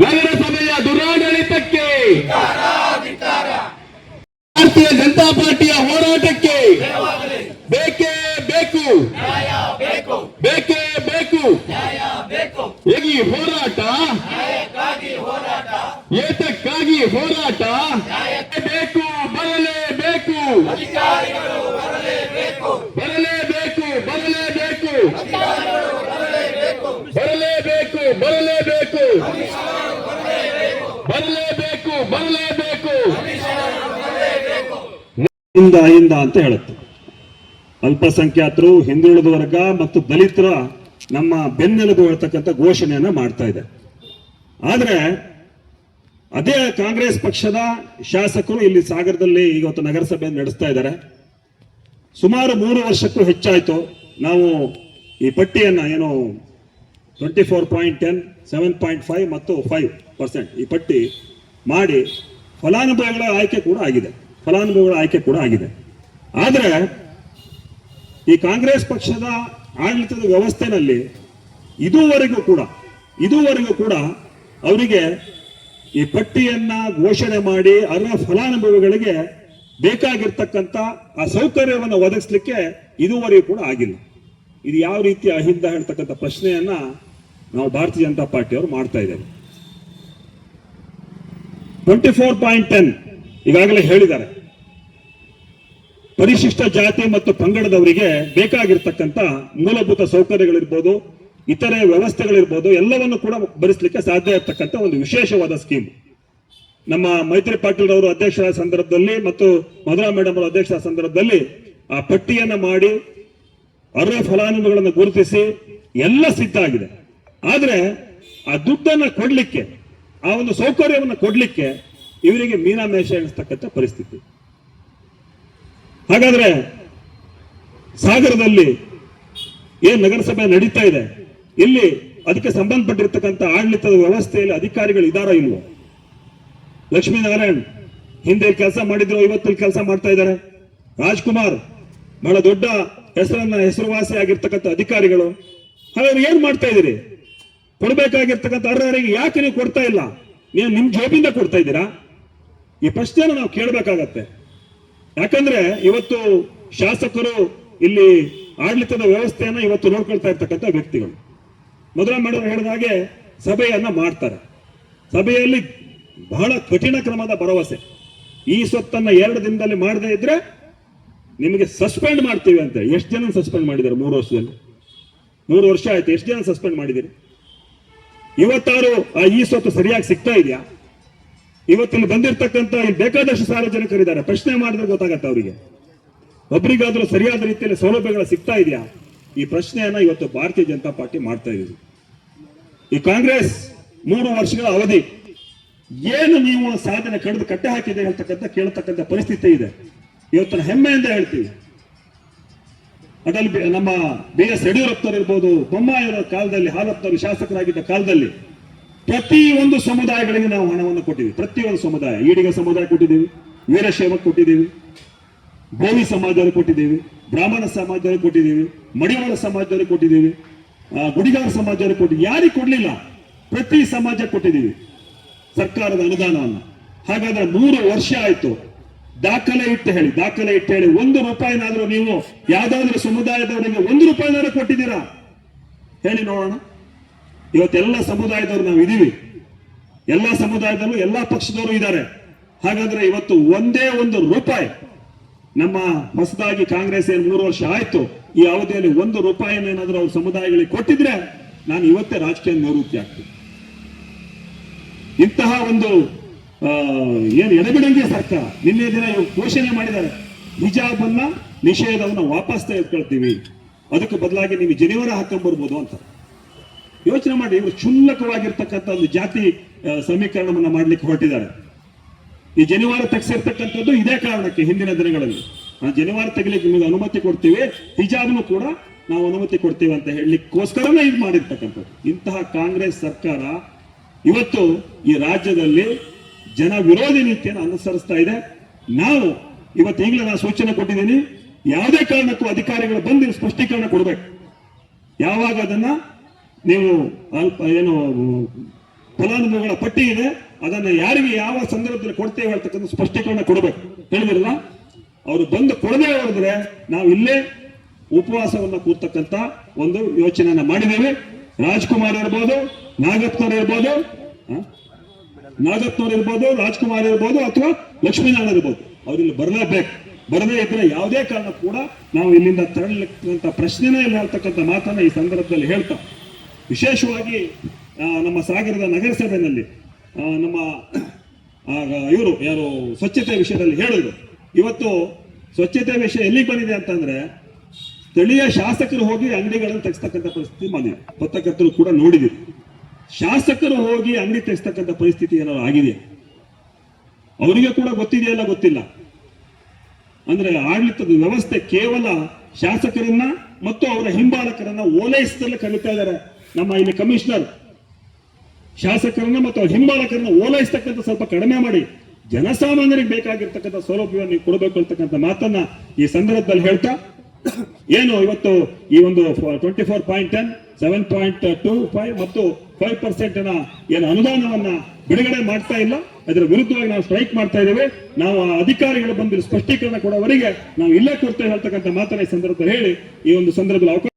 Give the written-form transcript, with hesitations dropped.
ನಗರಸಭೆಯ ದುರಾಡಳಿತಕ್ಕೆ, ಭಾರತೀಯ ಜನತಾ ಪಾರ್ಟಿಯ ಹೋರಾಟಕ್ಕೆ ಬೇಕೇ ಬೇಕು, ಬೇಕೇ ಬೇಕು. ಈ ಹೋರಾಟ ಏತಕ್ಕಾಗಿ ಹೋರಾಟ ಬೇಕು, ಬರಲೇಬೇಕು, ಬರಲೇಬೇಕು, ಬರಲೇಬೇಕು, ಬರಲೇಬೇಕು, ಬರಲೇಬೇಕು, ಬರಲೇಬೇಕು, ಬರಲೇಬೇಕು ಹಿಂದ ಅಂತ ಹೇಳುತ್ತೆ. ಅಲ್ಪಸಂಖ್ಯಾತರು, ಹಿಂದುಳಿದ ವರ್ಗ ಮತ್ತು ದಲಿತರ ನಮ್ಮ ಬೆನ್ನೆಲುಬು ಹೇಳ್ತಕ್ಕಂಥ ಘೋಷಣೆಯನ್ನ ಮಾಡ್ತಾ ಇದೆ. ಆದ್ರೆ ಅದೇ ಕಾಂಗ್ರೆಸ್ ಪಕ್ಷದ ಶಾಸಕರು ಇಲ್ಲಿ ಸಾಗರದಲ್ಲಿ ಇವತ್ತು ನಗರಸಭೆ ನಡೆಸ್ತಾ ಇದ್ದಾರೆ. ಸುಮಾರು 3 ವರ್ಷಕ್ಕೂ ಹೆಚ್ಚಾಯ್ತು ನಾವು ಈ ಪಟ್ಟಿಯನ್ನ ಏನು 24.10, 7.5 ಮತ್ತು 5% ಈ ಪಟ್ಟಿ ಮಾಡಿ ಫಲಾನುಭವಿಗಳ ಆಯ್ಕೆ ಕೂಡ ಆಗಿದೆ. ಆದ್ರೆ ಈ ಕಾಂಗ್ರೆಸ್ ಪಕ್ಷದ ಆಡಳಿತದ ವ್ಯವಸ್ಥೆನಲ್ಲಿ ಇದುವರೆಗೂ ಕೂಡ ಅವರಿಗೆ ಈ ಪಟ್ಟಿಯನ್ನ ಘೋಷಣೆ ಮಾಡಿ ಅರ್ಹ ಫಲಾನುಭವಿಗಳಿಗೆ ಬೇಕಾಗಿರ್ತಕ್ಕಂಥ ಆ ಸೌಕರ್ಯವನ್ನು ಒದಗಿಸ್ಲಿಕ್ಕೆ ಇದುವರೆಗೂ ಕೂಡ ಆಗಿಲ್ಲ. ಇದು ಯಾವ ರೀತಿ ಅಹಿಂದ ಹೇಳ್ತಕ್ಕಂಥ ಪ್ರಶ್ನೆಯನ್ನ ನಾವು ಭಾರತೀಯ ಜನತಾ ಪಾರ್ಟಿಯವರು ಮಾಡ್ತಾ ಇದ್ದೇವೆ. 24.10 ಈಗಾಗಲೇ ಹೇಳಿದ್ದಾರೆ. ಪರಿಶಿಷ್ಟ ಜಾತಿ ಮತ್ತು ಪಂಗಡದವರಿಗೆ ಬೇಕಾಗಿರ್ತಕ್ಕಂಥ ಮೂಲಭೂತ ಸೌಕರ್ಯಗಳಿರ್ಬೋದು, ಇತರೆ ವ್ಯವಸ್ಥೆಗಳಿರ್ಬೋದು, ಎಲ್ಲವನ್ನು ಕೂಡ ಭರಿಸಲಿಕ್ಕೆ ಸಾಧ್ಯ ಇರತಕ್ಕಂಥ ಒಂದು ವಿಶೇಷವಾದ ಸ್ಕೀಮ್. ನಮ್ಮ ಮೈತ್ರಿ ಪಾಟೀಲ್ ಅವರು ಅಧ್ಯಕ್ಷರ ಸಂದರ್ಭದಲ್ಲಿ ಮತ್ತು ಮಧುರಾ ಮೇಡಮ್ ಅವರ ಅಧ್ಯಕ್ಷರ ಸಂದರ್ಭದಲ್ಲಿ ಆ ಪಟ್ಟಿಯನ್ನ ಮಾಡಿ ಅರ್ಹ ಫಲಾನುಭವಿಗಳನ್ನು ಗುರುತಿಸಿ ಎಲ್ಲ ಸಿದ್ಧ ಆಗಿದೆ. ಆದ್ರೆ ಆ ದುಡ್ಡನ್ನ ಕೊಡ್ಲಿಕ್ಕೆ, ಆ ಒಂದು ಸೌಕರ್ಯವನ್ನು ಕೊಡ್ಲಿಕ್ಕೆ ಇವರಿಗೆ ಮೀನಾಮೇಷ ಎಣಿಸ್ತಕ್ಕಂಥ ಪರಿಸ್ಥಿತಿ. ಹಾಗಾದ್ರೆ ಸಾಗರದಲ್ಲಿ ಏನ್ ನಗರಸಭೆ ನಡೀತಾ ಇದೆ, ಇಲ್ಲಿ ಅದಕ್ಕೆ ಸಂಬಂಧಪಟ್ಟಿರ್ತಕ್ಕಂಥ ಆಡಳಿತದ ವ್ಯವಸ್ಥೆಯಲ್ಲಿ ಅಧಿಕಾರಿಗಳು ಇದಾರೋ ಇಲ್ವೋ? ಲಕ್ಷ್ಮೀನಾರಾಯಣ್ ಹಿಂದೆ ಕೆಲಸ ಮಾಡಿದ್ರು, ಇವತ್ತು ಕೆಲಸ ಮಾಡ್ತಾ ಇದ್ದಾರೆ. ರಾಜ್ಕುಮಾರ್ ಬಹಳ ದೊಡ್ಡ ಹೆಸರುವಾಸಿ ಆಗಿರ್ತಕ್ಕಂಥ ಅಧಿಕಾರಿಗಳು. ಹಾಗಾದ್ರೆ ಏನ್ ಮಾಡ್ತಾ ಇದ್ದೀರಿ? ಕೊಡ್ಬೇಕಾಗಿರ್ತಕ್ಕಂಥ ಅರ್ಹರಿಗೆ ಯಾಕೆ ನೀವು ಕೊಡ್ತಾ ಇಲ್ಲ? ನೀವು ನಿಮ್ ಜೇಬಿಂದ ಕೊಡ್ತಾ ಇದ್ದೀರಾ? ಈ ಪ್ರಶ್ನೆಯನ್ನು ನಾವು ಕೇಳಬೇಕಾಗತ್ತೆ. ಯಾಕಂದ್ರೆ ಇವತ್ತು ಶಾಸಕರು ಇಲ್ಲಿ ಆಡಳಿತದ ವ್ಯವಸ್ಥೆಯನ್ನ ಇವತ್ತು ನೋಡ್ಕೊಳ್ತಾ ಇರ್ತಕ್ಕಂಥ ವ್ಯಕ್ತಿಗಳು. ಮಧುರಾ ಮೇಡಮ್ ಹೇಳಿದ ಹಾಗೆ ಸಭೆಯನ್ನ ಮಾಡ್ತಾರೆ. ಸಭೆಯಲ್ಲಿ ಬಹಳ ಕಠಿಣ ಕ್ರಮದ ಭರವಸೆ. ಈ ಸ್ವತ್ತನ್ನ 2 ದಿನದಲ್ಲಿ ಮಾಡದೇ ಇದ್ರೆ ನಿಮಗೆ ಸಸ್ಪೆಂಡ್ ಮಾಡ್ತೀವಿ ಅಂತ. ಎಷ್ಟು ಜನ ಸಸ್ಪೆಂಡ್ ಮಾಡಿದ್ದಾರೆ 3 ವರ್ಷದಲ್ಲಿ? 3 ವರ್ಷ ಆಯ್ತು. ಎಷ್ಟು ಜನ ಸಸ್ಪೆಂಡ್ ಮಾಡಿದ್ದೀರಿ? ಇವತ್ತಾರು ಈ ಸ್ವತ್ತು ಸರಿಯಾಗಿ ಸಿಗ್ತಾ ಇದೆಯಾ? ಇವತ್ತಿಲ್ಲಿ ಬಂದಿರ್ತಕ್ಕಂಥ ಬೇಕಾದಷ್ಟು ಸಾರ್ವಜನಿಕರಿದ್ದಾರೆ. ಪ್ರಶ್ನೆ ಮಾಡಿದ್ರೆ ಗೊತ್ತಾಗತ್ತೆ ಅವರಿಗೆ, ಒಬ್ಬರಿಗಾದ್ರೂ ಸರಿಯಾದ ರೀತಿಯಲ್ಲಿ ಸೌಲಭ್ಯಗಳು ಸಿಗ್ತಾ ಇದೆಯಾ? ಈ ಪ್ರಶ್ನೆಯನ್ನ ಇವತ್ತು ಭಾರತೀಯ ಜನತಾ ಪಾರ್ಟಿ ಮಾಡ್ತಾ ಇದ್ದೀವಿ. ಈ ಕಾಂಗ್ರೆಸ್ 3 ವರ್ಷಗಳ ಅವಧಿ ಏನು ನೀವು ಸಾಧನೆ ಕಡಿದು ಕಟ್ಟೆ ಹಾಕಿದೆ ಹೇಳ್ತಕ್ಕಂಥ ಕೇಳತಕ್ಕಂಥ ಪರಿಸ್ಥಿತಿ ಇದೆ. ಇವತ್ತಿನ ಹೆಮ್ಮೆಯಿಂದ ಹೇಳ್ತೀವಿ. ಅದರಲ್ಲಿ ನಮ್ಮ BS ಯಡಿಯೂರಪ್ಪನವರು ಇರ್ಬೋದು, ಬೊಮ್ಮಾಯಿಯವರ ಕಾಲದಲ್ಲಿ, ಹಾಲಪ್ಪನವರು ಶಾಸಕರಾಗಿದ್ದ ಕಾಲದಲ್ಲಿ ಪ್ರತಿ ಒಂದು ಸಮುದಾಯಗಳಿಗೆ ನಾವು ಹಣವನ್ನು ಕೊಟ್ಟಿದ್ದೀವಿ. ಪ್ರತಿಯೊಂದು ಸಮುದಾಯ, ಈಡಿಗ ಸಮುದಾಯ ಕೊಟ್ಟಿದ್ದೀವಿ, ವೀರಶೈವಕ್ಕೆ ಕೊಟ್ಟಿದ್ದೀವಿ, ಗೋವಿ ಸಮಾಜದವ್ರಿಗೆ ಕೊಟ್ಟಿದ್ದೀವಿ, ಬ್ರಾಹ್ಮಣ ಸಮಾಜದವ್ರಿಗೆ ಕೊಟ್ಟಿದ್ದೀವಿ, ಮಡಿವಾಳ ಸಮಾಜದವ್ರಿಗೆ ಕೊಟ್ಟಿದ್ದೀವಿ, ಗುಡಿಗಾರ ಸಮಾಜದವ್ರಿಗೆ ಕೊಟ್ಟಿದ್ದೀವಿ. ಯಾರಿಗೆ ಕೊಡ್ಲಿಲ್ಲ? ಪ್ರತಿ ಸಮಾಜಕ್ಕೆ ಕೊಟ್ಟಿದ್ದೀವಿ ಸರ್ಕಾರದ ಅನುದಾನವನ್ನು. ಹಾಗಾದ್ರೆ 3 ವರ್ಷ ಆಯ್ತು. ದಾಖಲೆ ಇಟ್ಟು ಹೇಳಿ 1 ರೂಪಾಯಿನಾದ್ರೂ ನೀವು ಯಾವ್ದಾದ್ರು ಸಮುದಾಯದವರಿಗೆ 1 ರೂಪಾಯಿನಾದ್ರೂ ಕೊಟ್ಟಿದ್ದೀರಾ? ಹೇಳಿ ನೋಡೋಣ. ಇವತ್ತೆಲ್ಲ ಸಮುದಾಯದವರು ನಾವು ಇದೀವಿ, ಎಲ್ಲಾ ಸಮುದಾಯದಲ್ಲೂ ಎಲ್ಲಾ ಪಕ್ಷದವರು ಇದ್ದಾರೆ. ಹಾಗಾದ್ರೆ ಇವತ್ತು ಒಂದೇ 1 ರೂಪಾಯಿ ನಮ್ಮ ಹೊಸದಾಗಿ ಕಾಂಗ್ರೆಸ್ ಏನು 3 ವರ್ಷ ಆಯ್ತು, ಈ ಅವಧಿಯಲ್ಲಿ 1 ರೂಪಾಯಿನೇನಾದ್ರೂ ಅವ್ರ ಸಮುದಾಯಗಳಿಗೆ ಕೊಟ್ಟಿದ್ರೆ ನಾನು ಇವತ್ತೇ ರಾಜಕೀಯ ನಿವೃತ್ತಿ ಆಗ್ತೀನಿ. ಇಂತಹ ಒಂದು ಏನು ಎಡಬಿಡಂಗೆ ಸರ್ಕಾರ ನಿನ್ನೆ ದಿನ ಘೋಷಣೆ ಮಾಡಿದ್ದಾರೆ. ಹಿಜಾಬ್ ಅನ್ನ ನಿಷೇಧವನ್ನ ವಾಪಸ್ ತೆಗೆದುಕೊಳ್ತೀವಿ, ಅದಕ್ಕೆ ಬದಲಾಗಿ ನೀವು ಜನಿವಾರ ಹಾಕೊಂಡ್ಬರ್ಬೋದು ಅಂತ. ಯೋಚನೆ ಮಾಡಿ. ಇವರು ಕ್ಷುಲ್ಲಕವಾಗಿರ್ತಕ್ಕಂಥ ಒಂದು ಜಾತಿ ಸಮೀಕರಣವನ್ನ ಮಾಡ್ಲಿಕ್ಕೆ ಹೊರಟಿದ್ದಾರೆ. ಈ ಜನಿವಾರ ತೆಗೆಸಿರ್ತಕ್ಕಂಥದ್ದು ಇದೇ ಕಾರಣಕ್ಕೆ. ಹಿಂದಿನ ದಿನಗಳಲ್ಲಿ ಜನಿವಾರ ತೆಗಿಲಿಕ್ಕೆ ನಿಮಗೆ ಅನುಮತಿ ಕೊಡ್ತೀವಿ, ಹಿಜಾಬ್ನು ಕೂಡ ನಾವು ಅನುಮತಿ ಕೊಡ್ತೀವಿ ಅಂತ ಹೇಳಲಿಕ್ಕೋಸ್ಕರನೇ ಇದು ಮಾಡಿರ್ತಕ್ಕಂಥದ್ದು. ಇಂತಹ ಕಾಂಗ್ರೆಸ್ ಸರ್ಕಾರ ಇವತ್ತು ಈ ರಾಜ್ಯದಲ್ಲಿ ಜನ ವಿರೋಧಿ ನೀತಿಯನ್ನು ಅನುಸರಿಸ್ತಾ ಇದೆ. ನಾವು ಇವತ್ತು ಈಗಲೇ ನಾನು ಸೂಚನೆ ಕೊಟ್ಟಿದ್ದೀನಿ, ಯಾವುದೇ ಕಾರಣಕ್ಕೂ ಅಧಿಕಾರಿಗಳು ಬಂದು ಸ್ಪಷ್ಟೀಕರಣ ಕೊಡಬೇಕು. ಯಾವಾಗ ಅದನ್ನ ನೀವು ಏನು ಫಲಾನುಭವಿಗಳ ಪಟ್ಟಿ ಇದೆ, ಅದನ್ನ ಯಾರಿಗೆ ಯಾವ ಸಂದರ್ಭದಲ್ಲಿ ಕೊಡ್ತೇವೆ ಹೇಳ್ತಕ್ಕಂಥ ಸ್ಪಷ್ಟೀಕರಣ ಕೊಡಬೇಕು. ಹೇಳಿದ್ರಲ್ಲ, ಅವರು ಬಂದು ಕೊಡದೆ ಹೋದ್ರೆ ನಾವು ಇಲ್ಲೇ ಉಪವಾಸವನ್ನ ಕೂರ್ತಕ್ಕಂತ ಒಂದು ಯೋಚನೆಯನ್ನ ಮಾಡಿದ್ದೇವೆ. ರಾಜ್ಕುಮಾರ್ ಇರ್ಬೋದು, ನಾಗಪ್ಪನವ್ರು ಇರ್ಬೋದು, ರಾಜ್ಕುಮಾರ್ ಇರ್ಬೋದು ಅಥವಾ ಲಕ್ಷ್ಮೀನಾರಾಯಣ ಇರ್ಬೋದು, ಅವ್ರಿಲ್ಲಿ ಬರಲೇಬೇಕು. ಬರದೇ ಇದ್ರೆ ಯಾವುದೇ ಕಾರಣ ಕೂಡ ನಾವು ಇಲ್ಲಿಂದ ತೆರಳಲಿಕ್ಕಂತ ಪ್ರಶ್ನೆನೇ ಇಲ್ಲ ಹೇಳ್ತಕ್ಕಂಥ ಮಾತನ್ನ ಈ ಸಂದರ್ಭದಲ್ಲಿ ಹೇಳ್ತಾ, ವಿಶೇಷವಾಗಿ ನಮ್ಮ ಸಾಗರದ ನಗರಸಭೆಯಲ್ಲಿ ನಮ್ಮ ಇವರು ಯಾರು ಸ್ವಚ್ಛತೆ ವಿಷಯದಲ್ಲಿ ಹೇಳಿದ್ರು. ಇವತ್ತು ಸ್ವಚ್ಛತೆ ವಿಷಯ ಎಲ್ಲಿಗೆ ಬಂದಿದೆ ಅಂತಂದ್ರೆ, ಸ್ಥಳೀಯ ಶಾಸಕರು ಹೋಗಿ ಅಂಗಡಿಗಳನ್ನು ತೆಗೆಸ್ತಕ್ಕಂಥ ಪರಿಸ್ಥಿತಿ ಬಂದಿದೆ. ಪತ್ರಕರ್ತರು ಕೂಡ ನೋಡಿದಿರಿ. ಶಾಸಕರು ಹೋಗಿ ಅಂಗಡಿ ತೆಗೆಸ್ತಕ್ಕಂಥ ಪರಿಸ್ಥಿತಿ ಏನಾದ್ರು ಆಗಿದೆ, ಅವರಿಗೆ ಕೂಡ ಗೊತ್ತಿದೆಯಲ್ಲ ಗೊತ್ತಿಲ್ಲ. ಅಂದ್ರೆ ಆಡಳಿತದ ವ್ಯವಸ್ಥೆ ಕೇವಲ ಶಾಸಕರನ್ನ ಮತ್ತು ಅವರ ಹಿಂಬಾಲಕರನ್ನ ಓಲೈಸಿದಲ್ಲಿ ಕರೀತಾ ಇದ್ದಾರೆ. ನಮ್ಮ ಇಲ್ಲಿ ಕಮಿಷನರ್ ಶಾಸಕರನ್ನ ಮತ್ತು ಅವರ ಹಿಂಬಾಲಕರನ್ನ ಓಲೈಸ್ತಕ್ಕಂಥ ಸ್ವಲ್ಪ ಕಡಿಮೆ ಮಾಡಿ ಜನಸಾಮಾನ್ಯರಿಗೆ ಬೇಕಾಗಿರ್ತಕ್ಕಂಥ ಸೌಲಭ್ಯವನ್ನು ಕೊಡಬೇಕು ಅಂತಕ್ಕಂಥ ಮಾತನ್ನ ಈ ಸಂದರ್ಭದಲ್ಲಿ ಹೇಳ್ತಾ, ಏನು ಇವತ್ತು ಈ ಒಂದು 24.10, 7.25 ಮತ್ತು 5% ಏನು ಅನುದಾನವನ್ನ ಬಿಡುಗಡೆ ಮಾಡ್ತಾ ಇಲ್ಲ, ಅದರ ವಿರುದ್ಧವಾಗಿ ನಾವು ಸ್ಟ್ರೈಕ್ ಮಾಡ್ತಾ ಇದ್ದೇವೆ. ನಾವು ಆ ಅಧಿಕಾರಿಗಳು ಬಂದು ಸ್ಪಷ್ಟೀಕರಣ ಕೊಡೋವರೆಗೆ ನಾವು ಇಲ್ಲೇ ಕೊಡ್ತೇವೆ ಹೇಳ್ತಕ್ಕಂಥ ಮಾತನ್ನ ಈ ಸಂದರ್ಭದಲ್ಲಿ ಹೇಳಿ ಈ ಒಂದು ಸಂದರ್ಭದಲ್ಲಿ ಅವಕಾಶ